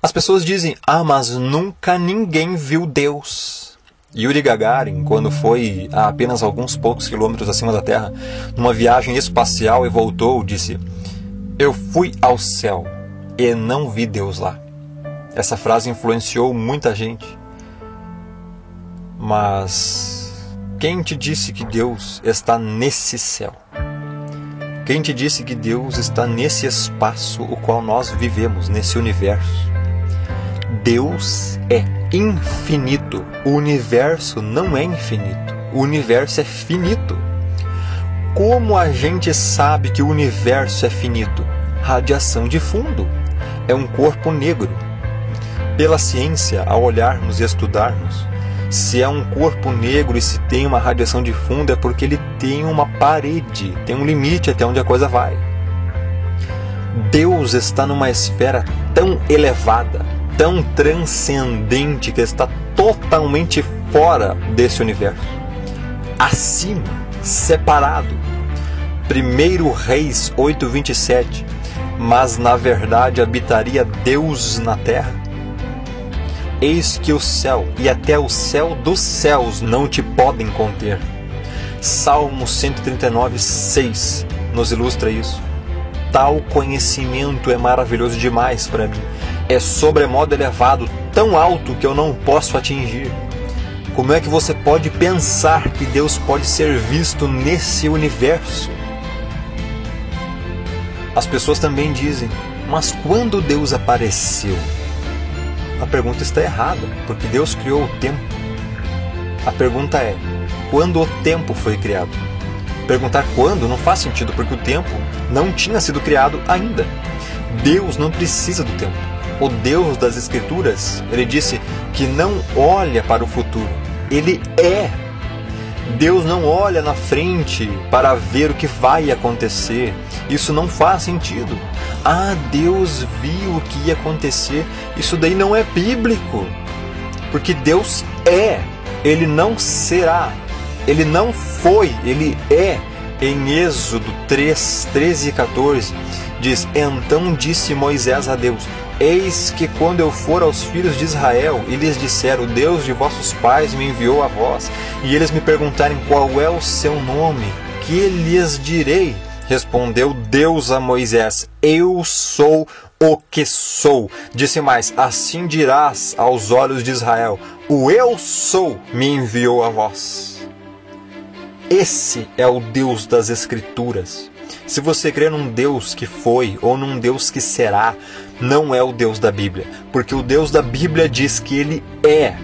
As pessoas dizem, mas nunca ninguém viu Deus. Yuri Gagarin, quando foi a apenas alguns poucos quilômetros acima da Terra, numa viagem espacial e voltou, disse: eu fui ao céu e não vi Deus lá. Essa frase influenciou muita gente. Mas quem te disse que Deus está nesse céu? Quem te disse que Deus está nesse espaço o qual nós vivemos, nesse universo? Deus é infinito. O universo não é infinito. O universo é finito. Como a gente sabe que o universo é finito? Radiação de fundo. É um corpo negro. Pela ciência, ao olharmos e estudarmos, se é um corpo negro e se tem uma radiação de fundo, é porque ele tem uma parede, tem um limite até onde a coisa vai. Deus está numa esfera tão elevada, tão transcendente, que está totalmente fora desse universo. Acima, separado. 1 Reis 8:27. Mas na verdade habitaria Deus na terra. Eis que o céu e até o céu dos céus não te podem conter. Salmo 139:6 nos ilustra isso. Tal conhecimento é maravilhoso demais para mim. É sobremodo elevado, tão alto que eu não posso atingir. Como é que você pode pensar que Deus pode ser visto nesse universo? As pessoas também dizem, mas quando Deus apareceu? A pergunta está errada, porque Deus criou o tempo. A pergunta é, quando o tempo foi criado? Perguntar quando não faz sentido, porque o tempo não tinha sido criado ainda. Deus não precisa do tempo. O Deus das Escrituras, ele disse que não olha para o futuro. Ele é. Deus não olha na frente para ver o que vai acontecer. Isso não faz sentido. Deus viu o que ia acontecer. Isso daí não é bíblico. Porque Deus é. Ele não será. Ele não foi. Ele é. Em Êxodo 3, 13 e 14, diz: então disse Moisés a Deus: eis que quando eu for aos filhos de Israel e lhes disser, o Deus de vossos pais me enviou a vós, e eles me perguntarem qual é o seu nome, que lhes direi? Respondeu Deus a Moisés: eu sou o que sou. Disse mais: assim dirás aos olhos de Israel, o eu sou me enviou a vós. Esse é o Deus das Escrituras. Se você crê num Deus que foi ou num Deus que será, não é o Deus da Bíblia, porque o Deus da Bíblia diz que Ele é.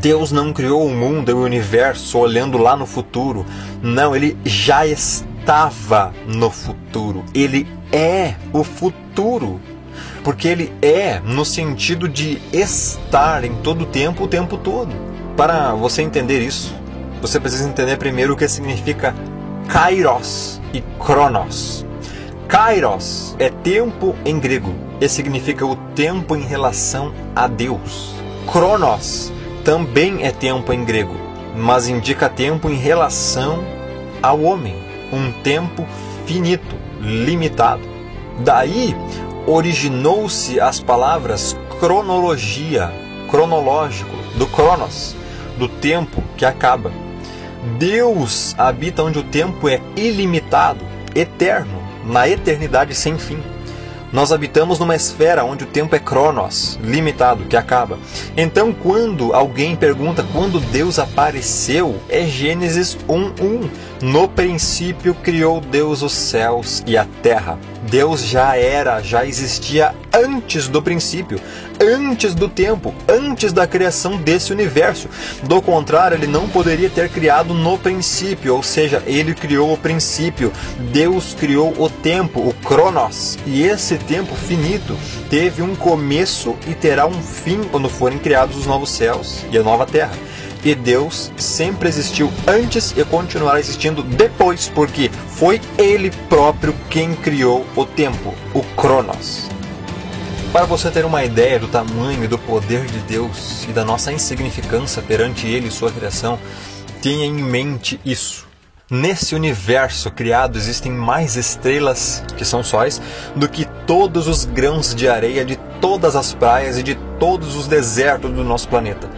Deus não criou o mundo e o universo olhando lá no futuro. Não, Ele já estava no futuro. Ele é o futuro. Porque Ele é no sentido de estar em todo o tempo todo. Para você entender isso, você precisa entender primeiro o que significa Kairos e Cronos. Kairos é tempo em grego e significa o tempo em relação a Deus. Cronos também é tempo em grego, mas indica tempo em relação ao homem. Um tempo finito, limitado. Daí originou-se as palavras cronologia, cronológico, do Cronos, do tempo que acaba. Deus habita onde o tempo é ilimitado, eterno, na eternidade sem fim. Nós habitamos numa esfera onde o tempo é Cronos, limitado, que acaba. Então, quando alguém pergunta quando Deus apareceu, é Gênesis 1:1. No princípio criou Deus os céus e a terra. Deus já existia antes do princípio, antes do tempo, antes da criação desse universo. Do contrário, ele não poderia ter criado no princípio, ou seja, ele criou o princípio. Deus criou o tempo, o Cronos, e esse tempo finito teve um começo e terá um fim quando forem criados os novos céus e a nova terra. E Deus sempre existiu antes e continuará existindo depois, porque foi Ele próprio quem criou o tempo, o Cronos. Para você ter uma ideia do tamanho e do poder de Deus e da nossa insignificância perante Ele e sua criação, tenha em mente isso. Nesse universo criado existem mais estrelas, que são sóis, do que todos os grãos de areia de todas as praias e de todos os desertos do nosso planeta.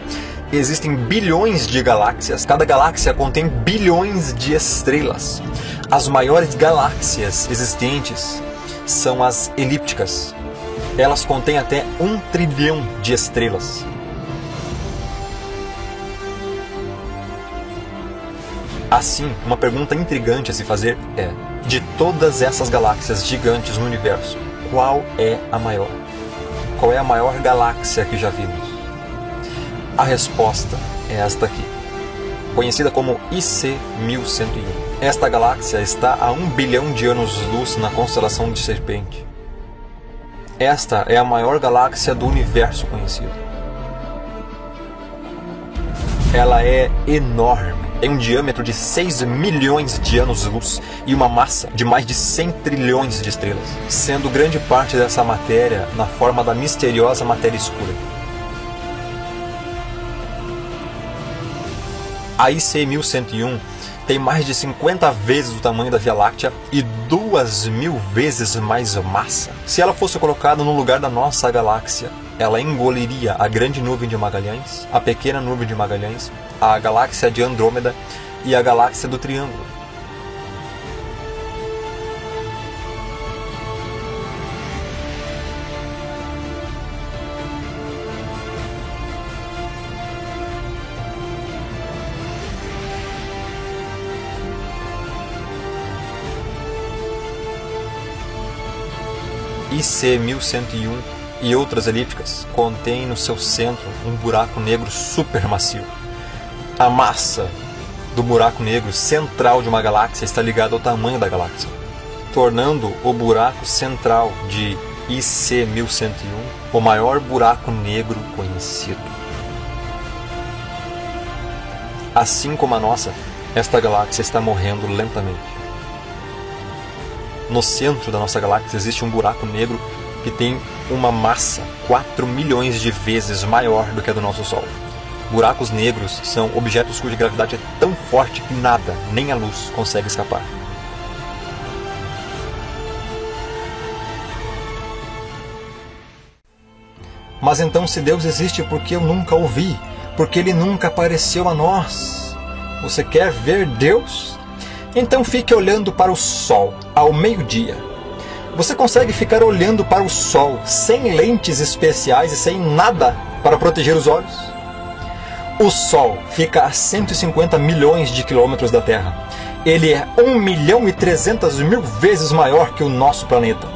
Existem bilhões de galáxias, cada galáxia contém bilhões de estrelas. As maiores galáxias existentes são as elípticas. Elas contêm até 1 trilhão de estrelas. Assim, uma pergunta intrigante a se fazer é: de todas essas galáxias gigantes no universo, qual é a maior? Qual é a maior galáxia que já vimos? A resposta é esta aqui, conhecida como IC 1101. Esta galáxia está a 1 bilhão de anos-luz na constelação de Serpente. Esta é a maior galáxia do universo conhecido. Ela é enorme. Tem um diâmetro de 6 milhões de anos-luz e uma massa de mais de 100 trilhões de estrelas, sendo grande parte dessa matéria na forma da misteriosa matéria escura. A IC 1101 tem mais de 50 vezes o tamanho da Via Láctea e 2.000 vezes mais massa. Se ela fosse colocada no lugar da nossa galáxia, ela engoliria a grande nuvem de Magalhães, a pequena nuvem de Magalhães, a galáxia de Andrômeda e a galáxia do Triângulo. IC 1101 e outras elípticas contêm no seu centro um buraco negro supermassivo. A massa do buraco negro central de uma galáxia está ligada ao tamanho da galáxia, tornando o buraco central de IC 1101 o maior buraco negro conhecido. Assim como a nossa, esta galáxia está morrendo lentamente. No centro da nossa galáxia existe um buraco negro que tem uma massa 4 milhões de vezes maior do que a do nosso Sol. Buracos negros são objetos cuja gravidade é tão forte que nada, nem a luz, consegue escapar. Mas então, se Deus existe, por que eu nunca o vi? Porque Ele nunca apareceu a nós? Você quer ver Deus? Então fique olhando para o Sol ao meio-dia. Você consegue ficar olhando para o Sol sem lentes especiais e sem nada para proteger os olhos? O Sol fica a 150 milhões de quilômetros da Terra. Ele é 1.300.000 vezes maior que o nosso planeta.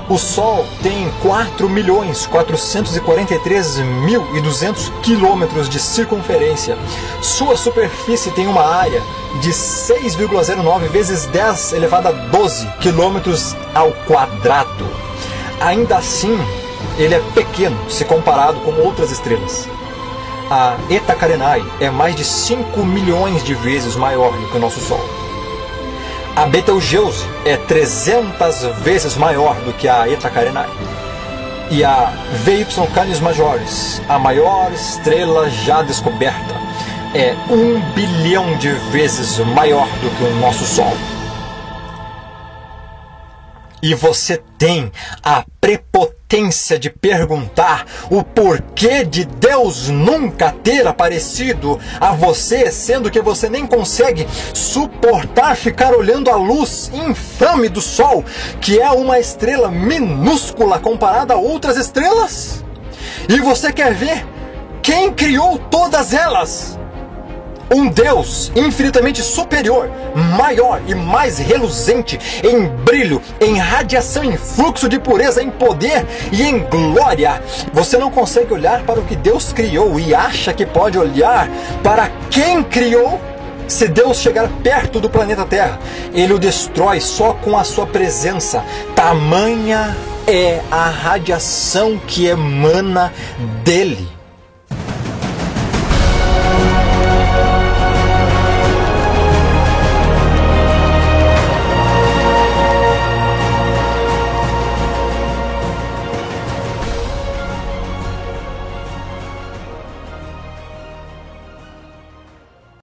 O Sol tem 4.443.200 quilômetros de circunferência. Sua superfície tem uma área de 6,09 vezes 10 elevado a 12 quilômetros ao quadrado. Ainda assim, ele é pequeno se comparado com outras estrelas. A Eta Carinae é mais de 5 milhões de vezes maior do que o nosso Sol. A Betelgeuse é 300 vezes maior do que a Eta Carinae. E a VY Canis Majoris, a maior estrela já descoberta, é 1 bilhão de vezes maior do que o nosso Sol. E você tem a prepotência de perguntar o porquê de Deus nunca ter aparecido a você, sendo que você nem consegue suportar ficar olhando a luz infame do Sol, que é uma estrela minúscula comparada a outras estrelas? E você quer ver quem criou todas elas? Um Deus infinitamente superior, maior e mais reluzente em brilho, em radiação, em fluxo de pureza, em poder e em glória. Você não consegue olhar para o que Deus criou e acha que pode olhar para quem criou? Se Deus chegar perto do planeta Terra, Ele o destrói só com a sua presença. Tamanha é a radiação que emana dele.